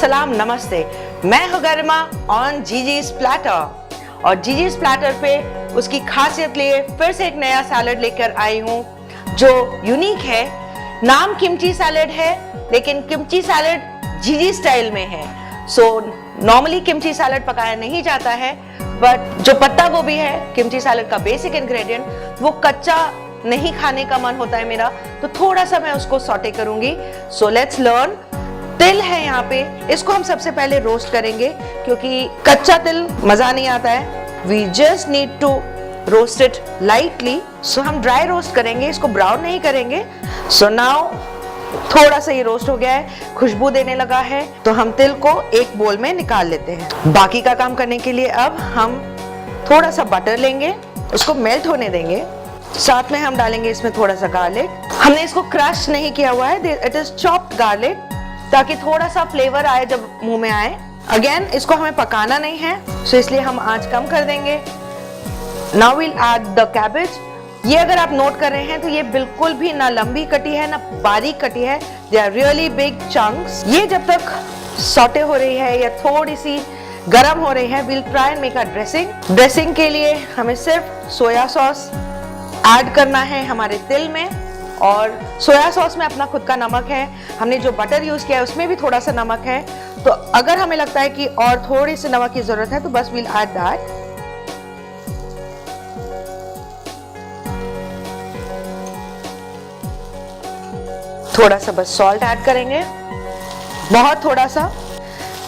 सलाम, नमस्ते। मैं हूं गरिमा ऑन जीजी's प्लैटर और जीजी's प्लैटर पे उसकी खासियत लिए फिर से एक नया सैलड लेकर आई हूं जो यूनिक है। नाम किमची सैलड है, लेकिन किमची सैलड जीजी स्टाइल में है। सो नॉर्मली किमची सैलड पकाया नहीं जाता है, बट जो पत्ता गोभी है किमची सैलड का बेसिक इंग्रेडिएंट, वो कच्चा नहीं खाने का मन होता है मेरा, तो थोड़ा सा मैं उसको सॉटे करूंगी। So let's learn. तिल है यहाँ पे, इसको हम सबसे पहले रोस्ट करेंगे क्योंकि कच्चा तिल मजा नहीं आता है। We just need to roast it lightly. So हम ड्राई रोस्ट करेंगे, इसको ब्राउन नहीं करेंगे। सो नाउ थोड़ा सा ये रोस्ट हो गया है, खुशबू देने लगा है, तो हम तिल को एक बोल में निकाल लेते हैं। बाकी का काम करने के लिए अब हम थोड़ा सा बटर लेंगे, उसको मेल्ट होने देंगे। साथ में हम डालेंगे इसमें थोड़ा सा गार्लिक। हमने इसको क्रश नहीं किया हुआ है, इट इज चॉप्ड गार्लिक, ताकि थोड़ा सा फ्लेवर आए जब मुंह में आए। अगेन इसको हमें पकाना नहीं है, सो इसलिए हम आंच कम कर देंगे। Now will add the cabbage. ये अगर आप नोट कर रहे हैं तो ये बिल्कुल भी ना लंबी कटी है ना बारीक कटी है, they are really big chunks. ये जब तक सॉटे हो रही है या थोड़ी सी गर्म हो रही है, will try and make a dressing. Dressing के लिए हमें सिर्फ सोया सॉस ऐड करना है हमारे तिल में, और सोया सॉस में अपना खुद का नमक है। हमने जो बटर यूज किया है उसमें भी थोड़ा सा नमक है, तो अगर हमें लगता है कि और थोड़ी सी नमक की जरूरत है तो बस विल ऐड दैट। थोड़ा सा बस सॉल्ट ऐड करेंगे, बहुत थोड़ा सा।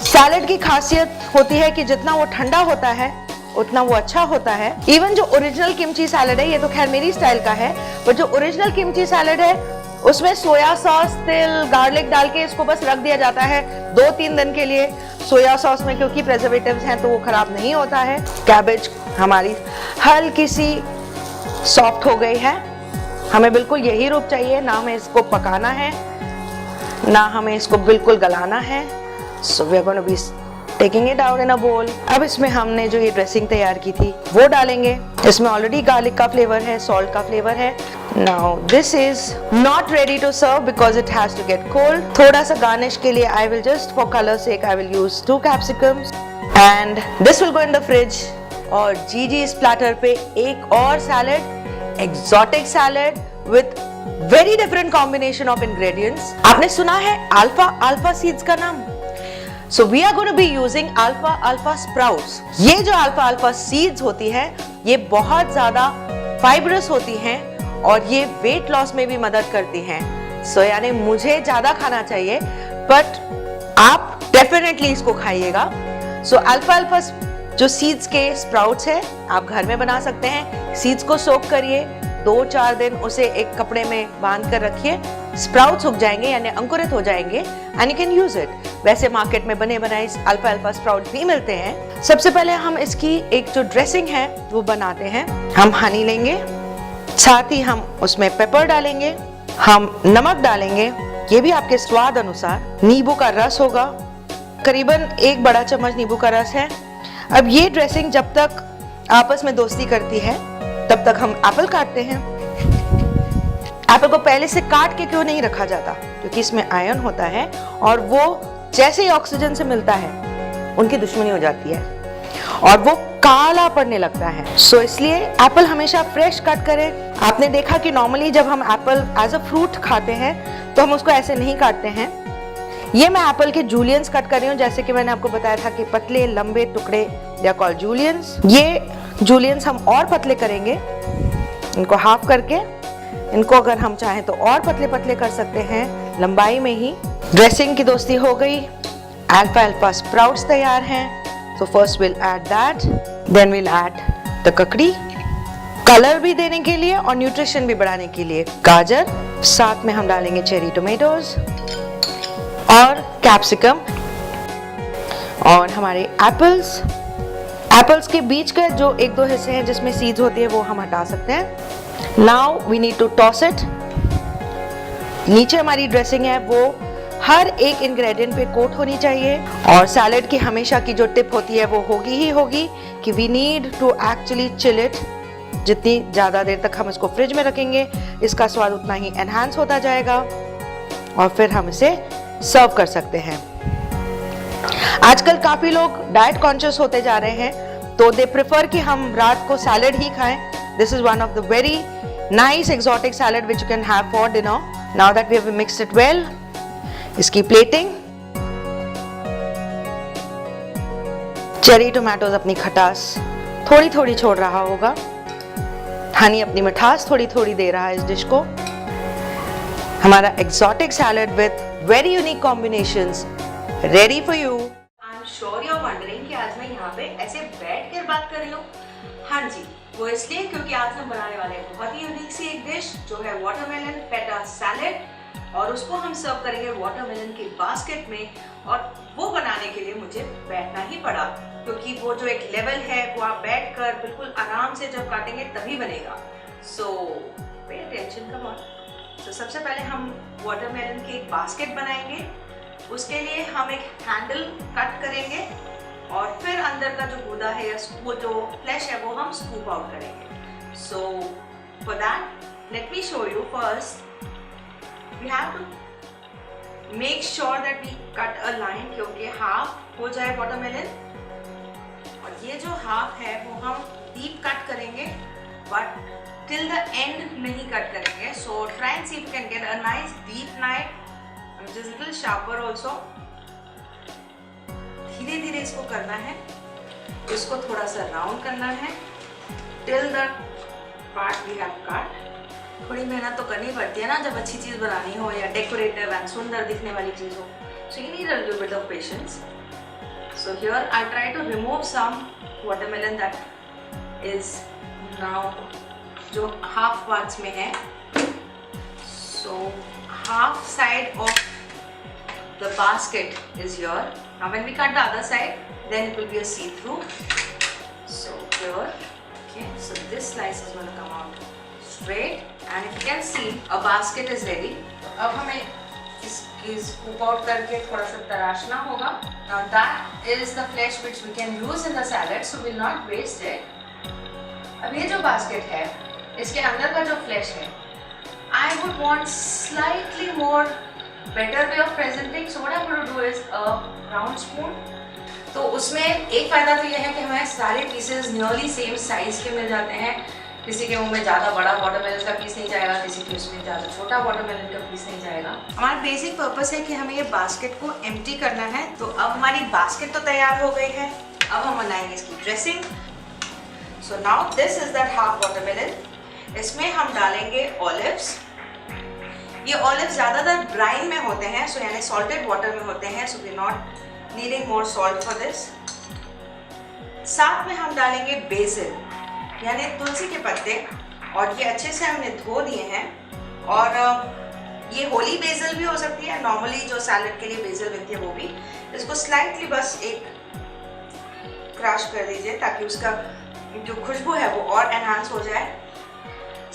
सैलेड की खासियत होती है कि जितना वो ठंडा होता है उतना वो अच्छा होता है। इवन जो ओरिजिनल किमची सैलड है, ये तो खैर मेरी स्टाइल का है, पर जो ओरिजिनल किमची सैलड है उसमें सोया सॉस, तिल, गार्लिक डाल के इसको बस रख दिया जाता है 2-3 दिन के लिए। सोया सॉस में क्योंकि प्रिजर्वेटिव्स हैं तो वो खराब नहीं होता है। कैबेज हमारी हल्की सी सॉफ्ट हो गई है, हमें बिल्कुल यही रूप चाहिए, ना हमें इसको पकाना है ना हमें इसको बिल्कुल गलाना है। So we are gonna be taking it out in a bowl. अब इसमें हमने जो ये ड्रेसिंग तैयार की थी वो डालेंगे। इसमें ऑलरेडी गार्लिक का फ्लेवर है, सॉल्ट का फ्लेवर है। Now this is not ready to serve because it has to get cold. थोड़ा सा गार्निश के लिए I will just for colour sake I will use 2 capsicums and this will go in the fridge. और जीजी's platter पे एक और salad, exotic salad with very different combination of ingredients. आपने सुना है अल्फा सीड्स का नाम? So we are going to be using alpha sprouts. ये जो alpha seeds होती है ये बहुत ज्यादा फाइब्रस होती हैं और ये वेट लॉस में भी मदद करती हैं। So यानी मुझे ज्यादा खाना चाहिए, बट आप डेफिनेटली इसको खाइएगा। So alpha जो सीड्स के स्प्राउट्स है आप घर में बना सकते हैं। सीड्स को सोक करिए, 2-4 दिन उसे एक कपड़े में बांध कर रखिए, स्प्राउट्स उग जाएंगे यानी अंकुरित हो जाएंगे and you can use it. वैसे मार्केट में बने बनाए अल्फा स्प्राउट भी मिलते हैं। सबसे पहले हम इसकी एक जो ड्रेसिंग है वो बनाते हैं। हम हनी लेंगे, साथ ही हम उसमें पेपर डालेंगे, हम नमक डालेंगे, ये भी आपके स्वाद अनुसार। नींबू का रस होगा, करीबन 1 बड़ा चम्मच नींबू का रस है। अब ये ड्रेसिंग जब तक आपस में दोस्ती करती है तब तक हम एप्पल काटते हैं। एप्पल को पहले से काट के क्यों नहीं रखा जाता? क्योंकि इसमें आयरन होता है और वो जैसे ही ऑक्सीजन से मिलता है उनकी दुश्मनी हो जाती है और वो काला पड़ने लगता है। सो इसलिए एप्पल हमेशा फ्रेश कट करें। आपने देखा कि नॉर्मली जब हम एप्पल एज अ फ्रूट खाते हैं तो हम उसको ऐसे नहीं काटते हैं। ये मैं एप्पल के जूलियंस कट कर रही हूँ, जैसे कि मैंने आपको बताया था कि पतले लंबे टुकड़े दे आर कॉल्ड जूलियंस। ये जूलियंस हम और पतले करेंगे, इनको हाफ करके। इनको अगर हम चाहें तो और पतले पतले कर सकते हैं लंबाई में ही। ड्रेसिंग की दोस्ती हो गई, अल्फा स्प्राउट्स तैयार हैं। So first will add that, then will add the ककड़ी, कलर भी देने के लिए और न्यूट्रिशन भी बढ़ाने के लिए गाजर, साथ में हम डालेंगे चेरी टोमेटोज और कैप्सिकम और हमारे एप्पल्स के बीच का जो 1-2 हिस्से हैं जिसमें सीड्स होती है वो हम हटा सकते हैं। Now we need to toss it. नीचे हमारी ड्रेसिंग है वो हर एक इंग्रेडिएंट पे कोट होनी चाहिए, और सैलेड की हमेशा की जो टिप होती है वो होगी ही होगी कि we need to actually chill it. जितनी ज़्यादा देर तक हम इसको फ्रिज में रखेंगे इसका स्वाद उतना ही एनहांस होता जाएगा और फिर हम इसे सर्व कर सकते हैं। आजकल काफी लोग डाइट कॉन्शियस होते जा रहे हैं, तो दे प्रेफर कि हम रात को सैलेड ही खाएं। This is one of the very nice exotic salad which you can have for dinner. Now that we have mixed it well, इसकी प्लेटिंग। चेरी टोमेटोज अपनी खटास थोड़ी थोड़ी छोड़ रहा होगा, हनी अपनी मिठास थोड़ी थोड़ी दे रहा है इस डिश को। हमारा exotic salad with very unique combinations ready for you. I am sure you are wondering कि आज मैं यहाँ पे ऐसे बैठ कर बात कर रही हूँ। हाँ जी, वो इसलिए क्योंकि आज हम बनाने वाले हैं बहुत ही यूनिक सी एक डिश जो है वाटरमेलन पेटा सैलेड, और उसको हम सर्व करेंगे वाटरमेलन के बास्केट में। और वो बनाने के लिए मुझे बैठना ही पड़ा, क्योंकि वो जो एक लेवल है वो आप बैठकर बिल्कुल आराम से जब काटेंगे तभी बनेगा। सो पे अटेंशन, कम ऑन। तो सबसे पहले हम वाटरमेलन के एक बास्केट बनाएंगे। उसके लिए हम एक हैंडल कट करेंगे और फिर अंदर का जो गूदा है या वो जो फ्लैश है वो हम स्कूप आउट करेंगे। So for that let me show you. First we have to make sure that we cut a line, क्योंकि हाफ हो जाए वाटरमेलन, और ये जो हाफ है वो हम डीप कट करेंगे बट टिल द एंड नहीं कट करेंगे। So try and see if you can get a nice deep knife which is little sharper also। धीरे धीरे इसको करना है, इसको थोड़ा सा राउंड करना है till the part we have cut। थोड़ी मेहनत तो करनी पड़ती है ना जब अच्छी चीज बनानी हो या डेकोरेटिव एंड सुंदर दिखने वाली चीज हो, so you need a little bit of patience। So here I try to remove some watermelon that is now जो half parts में है। So half side of the basket is here। Now when we cut the other side, then it will be a see-through। So here, okay, so this slice is going to come out straight, and if you can see, a basket is ready। अब हमें इसकी scoop out करके थोड़ा सा तराशना होगा। Now that is the flesh which we can use in the salad, so we'll not waste it। अब ये जो basket है, इसके अंदर का जो flesh है, I would want slightly more better way of presenting। So what I'm going to do is a round spoon। तो उसमें एक फायदा तो ये है कि हमें सारे पीसेस नियरली सेम साइज के मिल जाते हैं। किसी के मुंह में ज़्यादा बड़ा वाटरमेलन का पीस नहीं जाएगा, किसी के उसमें ज़्यादा छोटा वाटरमेलन का पीस नहीं जाएगा। हमारा बेसिक पर्पस है कि हमें ये बास्केट को एम्प्टी करना है। तो अब हमारी बास्केट तो तैयार हो गई है, अब हम बनाएंगे इसकी dressing. So now this is that half watermelon. इसमें हम डालेंगे ऑलिव्स। ये ऑलिव ज़्यादातर ब्राइन में होते हैं, सो यानी सॉल्टेड वाटर में होते हैं, so we not needing more salt for this. साथ में हम डालेंगे बेसिल यानी तुलसी के पत्ते, और ये अच्छे से हमने धो दिए हैं। और ये होली बेसिल भी हो सकती है, नॉर्मली जो सैलेड के लिए बेसिल मिलती है वो भी। इसको स्लाइटली बस एक क्रश कर दीजिए ताकि उसका जो खुशबू है वो और एनहांस हो जाए।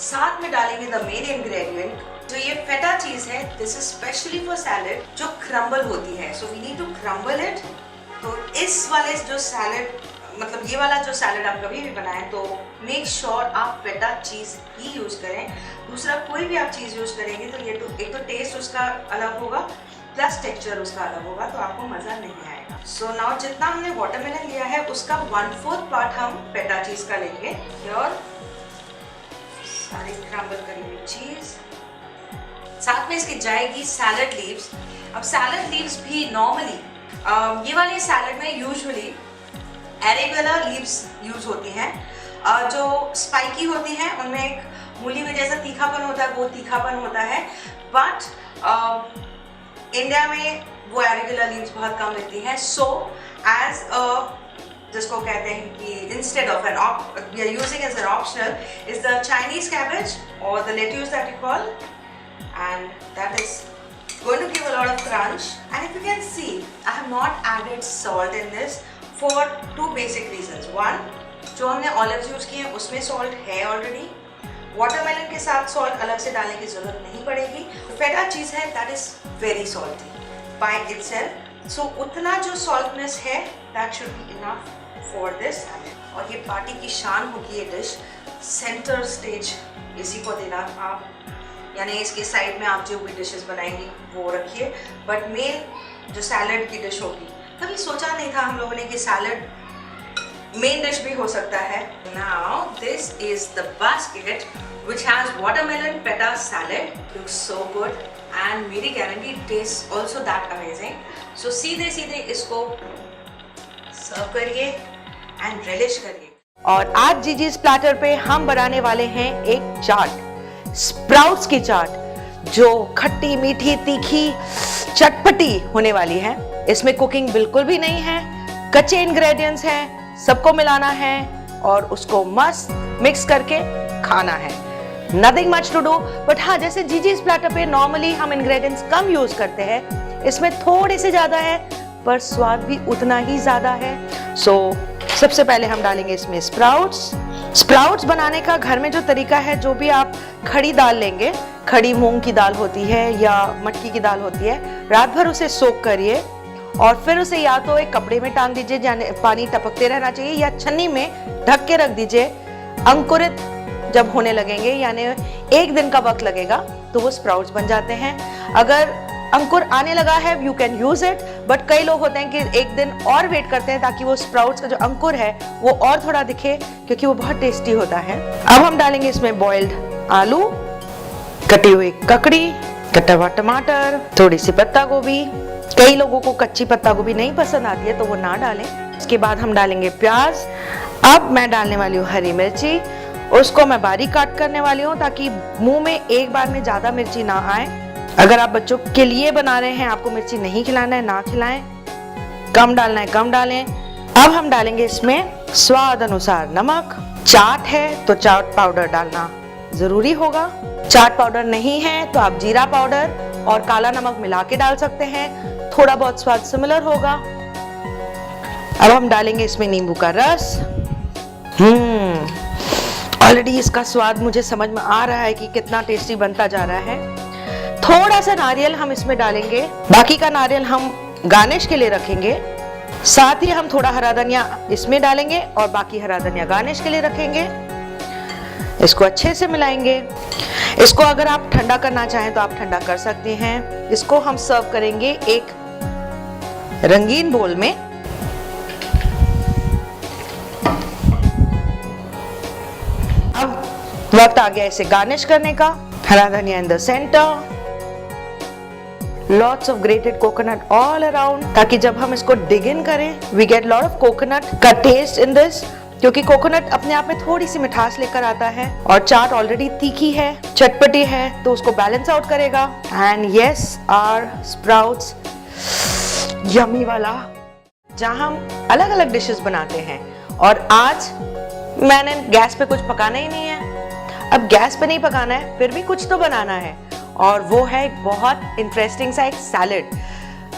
साथ में डालेंगे द मेन इंग्रेडिएंट, जो ये फेटा चीज है। This is specially for salad जो क्रम्बल होती है, so we need to crumble it. तो इस वाले जो सैलेड, मतलब ये वाला जो सैलेड आप कभी भी बनाएं तो मेक श्योर आप फेटा चीज ही यूज करें। दूसरा कोई भी आप चीज यूज करेंगे तो ये तो एक तो टेस्ट उसका अलग होगा प्लस टेक्सचर उसका अलग होगा, तो आपको मजा नहीं आएगा। सो नाउ जितना हमने वाटरमेलन लिया है उसका 1/4 पार्ट हम फेटा चीज का लेंगे। और सारी क्रम्बल करी हुई चीज, साथ में इसकी जाएगी सैलड लीव्स। अब सैलड लीव्स भी नॉर्मली ये वाले सैलड में यूजुअली एरेगुला लीव्स यूज होती हैं। जो स्पाइकी होती हैं उनमें एक मूली में जैसा तीखापन होता है वो तीखापन होता है, बट इंडिया में वो एरेगुला लीव्स बहुत कम मिलती हैं। सो एज जिसको कहते हैं कि instead of an we are using as an optional is the Chinese cabbage और the lettuce that you call, and that is going to give a lot of crunch। And if you can see, I have not added salt in this for two basic reasons। One, जो हमने olives use किए हैं उसमें salt है already। Watermelon के साथ salt अलग से डालने की जरूरत नहीं पड़ेगी। फेटा चीज है that is very salty by itself, so उतना जो saltness है that should be enough for this। और ये पार्टी की शान होगी ये डिश, सेंटर स्टेज इसी को देना आप, यानी इसके साइड में आप जो भी डिशेस बनाएंगी वो रखिए, बट मेन जो सैलड की डिश होगी कभी सोचा नहीं था हम लोगों ने कि सैलड मेन डिश भी हो सकता है। Now this is the basket which has watermelon feta salad, looks so good and मेरी guarantee taste also that amazing. So सीधे सीधे इसको सर्व करिए एंड रिलिश करिए। और आज जीजी's प्लेटर पे हम बनाने वाले हैं एक चाट, स्प्राउट्स की चाट, जो खट्टी मीठी तीखी चटपटी होने वाली है। इसमें कुकिंग बिल्कुल भी नहीं है, कच्चे इंग्रेडिएंट्स हैं, सबको मिलाना है और उसको मस्त मिक्स करके खाना है। Nothing much to do, but हाँ, जैसे जीजी's प्लेटर पे नॉर्मली हम इंग्रेडिएंट्स कम यूज करते हैं, इसमें थोड़े से ज्यादा है पर स्वाद भी उतना ही ज्यादा है। सो सबसे पहले हम डालेंगे इसमें स्प्राउट्स बनाने का घर में जो तरीका है, जो भी आप खड़ी दाल लेंगे, खड़ी मूंग की दाल होती है या मटकी की दाल होती है, रात भर उसे सोक करिए और फिर उसे या तो एक कपड़े में टांग दीजिए, यानी पानी टपकते रहना चाहिए, या छन्नी में ढक के रख दीजिए। अंकुरित जब होने लगेंगे, यानी 1 दिन का वक्त लगेगा, तो वो स्प्राउट्स बन जाते हैं। अगर अंकुर आने लगा है, you can use it, but कई लोग होते हैं कि 1 दिन और वेट करते हैं ताकि वो स्प्राउट्स का जो अंकुर है वो और थोड़ा दिखे, क्योंकि वो बहुत टेस्टी होता है। अब हम डालेंगे इसमें बॉइल्ड आलू, कटी हुई ककड़ी, कटा हुआ टमाटर, थोड़ी सी पत्ता गोभी। कई लोगों को कच्ची पत्ता गोभी नहीं पसंद आती है तो वो ना डालें। उसके बाद हम डालेंगे प्याज। अब मैं डालने वाली हूँ हरी मिर्ची, उसको मैं बारीक काट करने वाली हूँ ताकि मुंह में एक बार में ज्यादा मिर्ची ना आए। अगर आप बच्चों के लिए बना रहे हैं, आपको मिर्ची नहीं खिलाना है, ना खिलाएं, कम डालना है कम डालें। अब हम डालेंगे इसमें स्वाद अनुसार नमक। चाट है तो चाट पाउडर डालना जरूरी होगा, चाट पाउडर नहीं है तो आप जीरा पाउडर और काला नमक मिला के डाल सकते हैं, थोड़ा बहुत स्वाद सिमिलर होगा। अब हम डालेंगे इसमें नींबू का रस। ऑलरेडी इसका स्वाद मुझे समझ में आ रहा है कि कितना टेस्टी बनता जा रहा है। थोड़ा सा नारियल हम इसमें डालेंगे, बाकी का नारियल हम गार्निश के लिए रखेंगे। साथ ही हम थोड़ा हरा धनिया इसमें डालेंगे और बाकी हरा धनिया गार्निश के लिए रखेंगे। इसको अच्छे से मिलाएंगे। इसको अगर आप ठंडा करना चाहें तो आप ठंडा कर सकते हैं। इसको हम सर्व करेंगे एक रंगीन बोल में। अब वक्त आ गया इसे गार्निश करने का। हरा धनिया in the centre, lots of grated coconut all around, ताकि जब हम इसको डिग इन करें we get lot of coconut का टेस्ट इन दिस, क्योंकि कोकोनट अपने आप में थोड़ी सी मिठास लेकर आता है और चाट ऑलरेडी तीखी है, चटपटी है, तो उसको बैलेंस आउट करेगा। And yes, our sprouts yummy वाला, जहां हम अलग अलग डिशेस बनाते हैं। और आज मैंने गैस पे कुछ पकाना ही नहीं है। अब गैस पे नहीं पकाना है, फिर भी कुछ तो बनाना है, और वो है एक बहुत इंटरेस्टिंग सा एक सैलेड।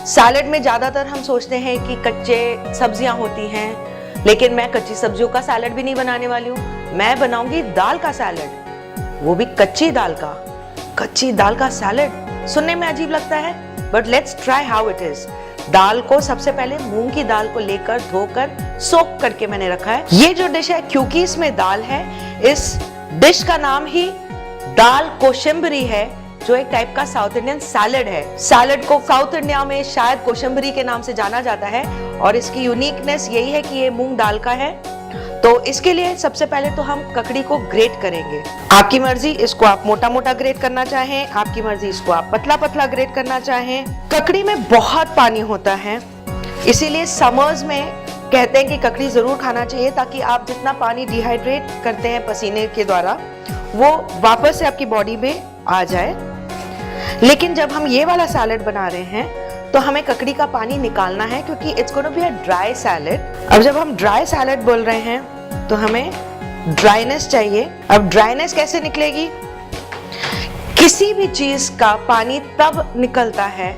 सैलेड में ज्यादातर हम सोचते हैं कि कच्चे सब्जियां होती हैं, लेकिन मैं कच्ची सब्जियों का सैलेड भी नहीं बनाने वाली हूँ। मैं बनाऊंगी दाल का सैलेड, वो भी कच्ची दाल का सैलेड। सुनने में अजीब लगता है, but let's try how it is. दाल को सबसे पहले मूंग की दाल को लेकर धोकर सोक करके मैंने रखा है। ये जो डिश है, क्योंकि इसमें दाल है, इस डिश का नाम ही दाल कोशिम्बरी है, जो एक टाइप का साउथ इंडियन सैलेड है। सैलेड को साउथ इंडिया में शायद कोशिम्बरी के नाम से जाना जाता है, और इसकी यूनिकनेस यही है कि ये मूंग दाल का है। तो इसके लिए सबसे पहले तो हम ककड़ी को ग्रेट करेंगे। आपकी मर्जी, इसको आप मोटा मोटा ग्रेट करना चाहें, आपकी मर्जी इसको आप पतला पतला ग्रेट करना चाहें। ककड़ी में बहुत पानी होता है, इसीलिए समर्स में कहते हैं कि ककड़ी जरूर खाना चाहिए, ताकि आप जितना पानी डिहाइड्रेट करते हैं पसीने के द्वारा, वो वापस से आपकी बॉडी में आ जाए। लेकिन जब हम ये वाला सैलेड बना रहे हैं तो हमें ककड़ी का पानी निकालना है, क्योंकि it's gonna be a dry salad. अब जब हम ड्राई सैलेड बोल रहे हैं तो हमें ड्राइनेस चाहिए। अब ड्राइनेस कैसे निकलेगी? किसी भी चीज का पानी तब निकलता है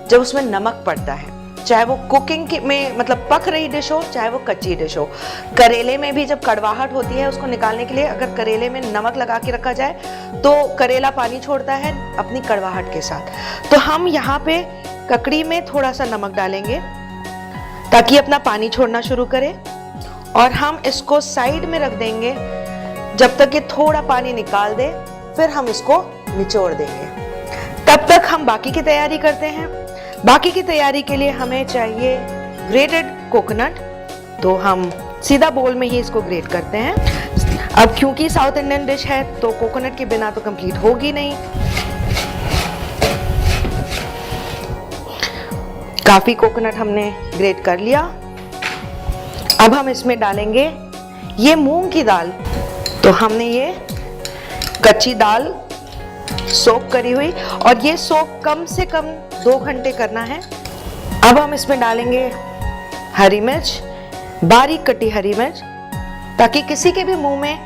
जब उसमें नमक पड़ता है, चाहे वो कुकिंग में मतलब पक रही डिश हो, चाहे वो कच्ची डिश हो। करेले में भी जब कड़वाहट होती है, उसको निकालने के लिए अगर करेले में नमक लगा के रखा जाए तो करेला पानी छोड़ता है अपनी कड़वाहट के साथ। तो हम यहाँ पे ककड़ी में थोड़ा सा नमक डालेंगे ताकि अपना पानी छोड़ना शुरू करे, और हम इसको साइड में रख देंगे जब तक ये थोड़ा पानी निकाल दे, फिर हम इसको निचोड़ देंगे। तब तक हम बाकी की तैयारी करते हैं। बाकी की तैयारी के लिए हमें चाहिए ग्रेटेड कोकोनट, तो हम सीधा बोल में ही इसको ग्रेट करते हैं। अब क्योंकि साउथ इंडियन डिश है तो कोकोनट के बिना तो कंप्लीट होगी नहीं। काफी कोकोनट हमने ग्रेट कर लिया। अब हम इसमें डालेंगे ये मूंग की दाल। तो हमने ये कच्ची दाल सोक करी हुई, और ये सोक कम से कम 2 घंटे करना है। अब हम इसमें डालेंगे हरी मिर्च, बारीक कटी हरी मिर्च, ताकि किसी के भी मुंह में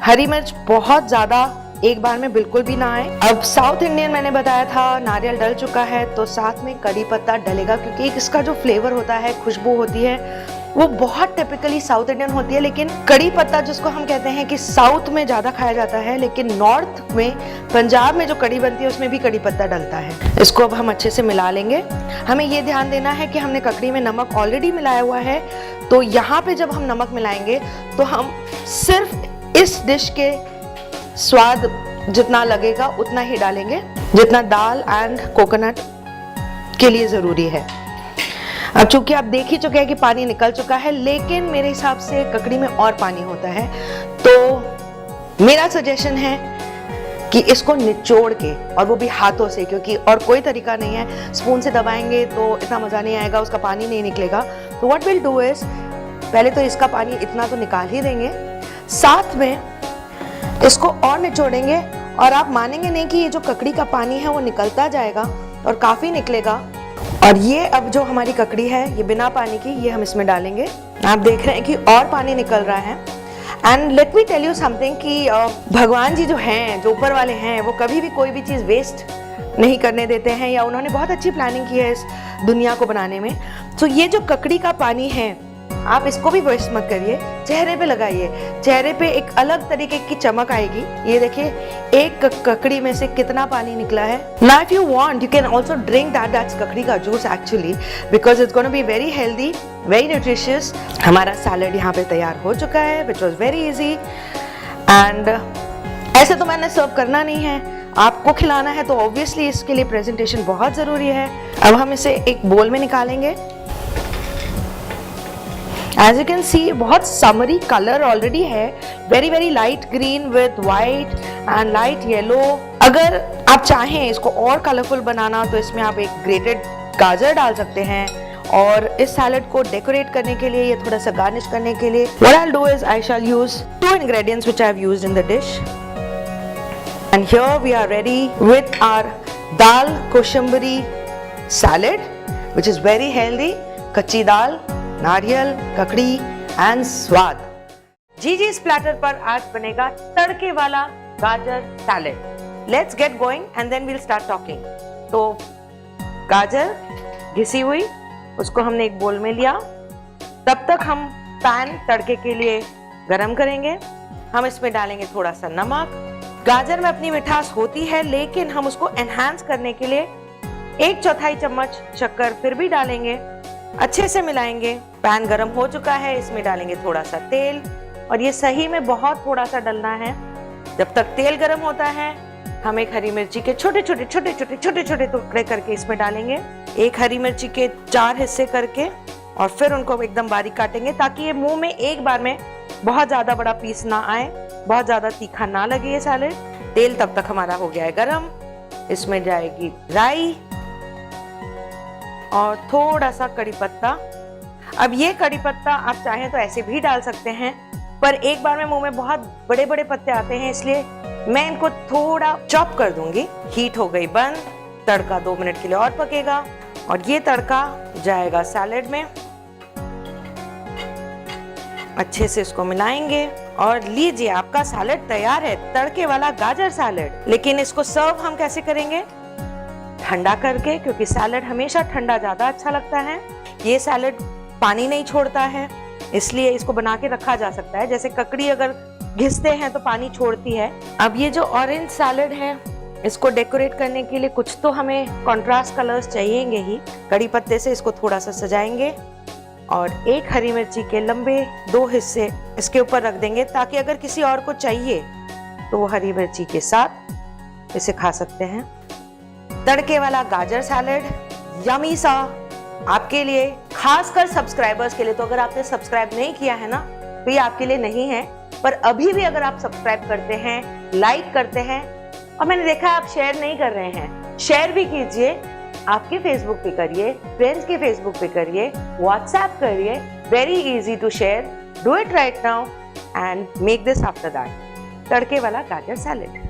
हरी मिर्च बहुत ज्यादा एक बार में बिल्कुल भी ना आए। अब साउथ इंडियन मैंने बताया था, नारियल डल चुका है, तो साथ में कड़ी पत्ता डलेगा, क्योंकि इसका जो फ्लेवर होता है, खुशबू होती है, वो बहुत टिपिकली साउथ इंडियन होती है। लेकिन कड़ी पत्ता जिसको हम कहते हैं कि साउथ में ज्यादा खाया जाता है, लेकिन नॉर्थ में, पंजाब में जो कड़ी बनती है उसमें भी कड़ी पत्ता डलता है। इसको अब हम अच्छे से मिला लेंगे। हमें ये ध्यान देना है कि हमने ककड़ी में नमक ऑलरेडी मिलाया हुआ है, तो यहाँ पे जब हम नमक मिलाएंगे तो हम सिर्फ इस डिश के स्वाद जितना लगेगा उतना ही डालेंगे, जितना दाल एंड कोकोनट के लिए जरूरी है। अब चूंकि आप देख ही चुके हैं कि पानी निकल चुका है, लेकिन मेरे हिसाब से ककड़ी में और पानी होता है, तो मेरा सजेशन है कि इसको निचोड़ के, और वो भी हाथों से, क्योंकि और कोई तरीका नहीं है, स्पून से दबाएंगे तो इतना मजा नहीं आएगा, उसका पानी नहीं निकलेगा। तो व्हाट विल डू इज, पहले तो इसका पानी इतना तो निकाल ही देंगे, साथ में इसको और निचोड़ेंगे, और आप मानेंगे नहीं कि ये जो ककड़ी का पानी है वो निकलता जाएगा और काफी निकलेगा। और ये अब जो हमारी ककड़ी है ये बिना पानी की, ये हम इसमें डालेंगे। आप देख रहे हैं कि और पानी निकल रहा है। And let me tell you something कि भगवान जी जो हैं, जो ऊपर वाले हैं, वो कभी भी कोई भी चीज़ वेस्ट नहीं करने देते हैं, या उन्होंने बहुत अच्छी प्लानिंग की है इस दुनिया को बनाने में। तो ये जो ककड़ी का पानी है, आप इसको भी वेस्ट मत करिए, चेहरे पे लगाइए, चेहरे पे एक अलग तरीके की चमक आएगी। ये देखिए एक ककड़ी में से कितना पानी निकला है। Now if you want you can also drink that's ककड़ी का juice actually, because it's gonna be very healthy, very nutritious. हमारा सैलेड यहाँ पे तैयार हो चुका है, which was very easy. And ऐसे तो मैंने सर्व करना नहीं है, आपको खिलाना है, तो ऑब्वियसली इसके लिए प्रेजेंटेशन बहुत जरूरी है। अब हम इसे एक बोल में निकालेंगे। As you can see, बहुत समरी कलर ऑलरेडी है, very very light green with white and light yellow. अगर आप चाहें इसको और कलरफुल बनाना तो इसमें आप एक ग्रेटेड गाजर डाल सकते हैं, और इस सैलेड को डेकोरेट करने के लिए, ये थोड़ा सा गार्निश करने के लिए, what I'll do is I shall use 2 ingredients which I have used in the dish. And here we are ready with our dal koshambari salad, which is very healthy. कच्ची दाल, नारियल, ककड़ी एंड स्वाद। जी splatter पर आज बनेगा तड़के वाला गाजर salad. Let's get going and then we'll start talking. तो गाजर घिसी हुई, उसको हमने एक बोल में लिया। तब तक हम पैन तड़के के लिए गरम करेंगे। हम इसमें डालेंगे थोड़ा सा नमक। गाजर में अपनी मिठास होती है, लेकिन हम उसको एनहांस करने के लिए 1/4 चम्मच शक्कर फिर भी डालेंगे। अच्छे से मिलाएंगे। पैन गरम हो चुका है, इसमें डालेंगे थोड़ा सा तेल, और ये सही में बहुत थोड़ा सा डलना है। जब तक तेल गरम होता है, हम एक हरी मिर्ची के छोटे छोटे टुकड़े करके इसमें डालेंगे। एक हरी मिर्ची के 4 हिस्से करके, और फिर उनको एकदम बारीक काटेंगे, ताकि ये मुंह में एक बार में बहुत ज्यादा बड़ा पीस ना आए, बहुत ज्यादा तीखा ना लगे ये सैलेड। तेल तब तक हमारा हो गया है गरम। इसमें जाएगी राई और थोड़ा सा कड़ी पत्ता। अब ये कड़ी पत्ता आप चाहें तो ऐसे भी डाल सकते हैं, पर एक बार में मुंह में बहुत बड़े बड़े पत्ते आते हैं, इसलिए मैं इनको थोड़ा चॉप कर दूंगी। हीट हो गई बंद। तड़का 2 मिनट के लिए और पकेगा, और ये तड़का जाएगा सैलेड में। अच्छे से इसको मिलाएंगे, और लीजिए आपका सैलेड तैयार है, तड़के वाला गाजर सैलेड। लेकिन इसको सर्व हम कैसे करेंगे? ठंडा करके, क्योंकि सैलेड हमेशा ठंडा ज्यादा अच्छा लगता है। ये सैलेड पानी नहीं छोड़ता है, इसलिए इसको बना के रखा जा सकता है। जैसे ककड़ी अगर घिसते हैं तो पानी छोड़ती है। अब ये जो ऑरेंज सैलेड है, इसको डेकोरेट करने के लिए कुछ तो हमें कॉन्ट्रास्ट कलर्स चाहिएंगे ही। कड़ी पत्ते से इसको थोड़ा सा सजाएंगे, और एक हरी मिर्ची के लंबे 2 हिस्से इसके ऊपर रख देंगे, ताकि अगर किसी और को चाहिए तो वो हरी मिर्ची के साथ इसे खा सकते हैं। तड़के वाला गाजर सैलेड यमी सा आपके लिए, खासकर सब्सक्राइबर्स के लिए। तो अगर आपने सब्सक्राइब नहीं किया है ना, तो ये आपके लिए नहीं है। पर अभी भी अगर आप सब्सक्राइब करते हैं, लाइक करते हैं, और मैंने देखा आप शेयर नहीं कर रहे हैं, शेयर भी कीजिए। आपके फेसबुक पे करिए, फ्रेंड्स के फेसबुक पे करिए, व्हाट्सएप करिए। Very easy to share. Do it right now and make this after that तड़के वाला गाजर सैलेड।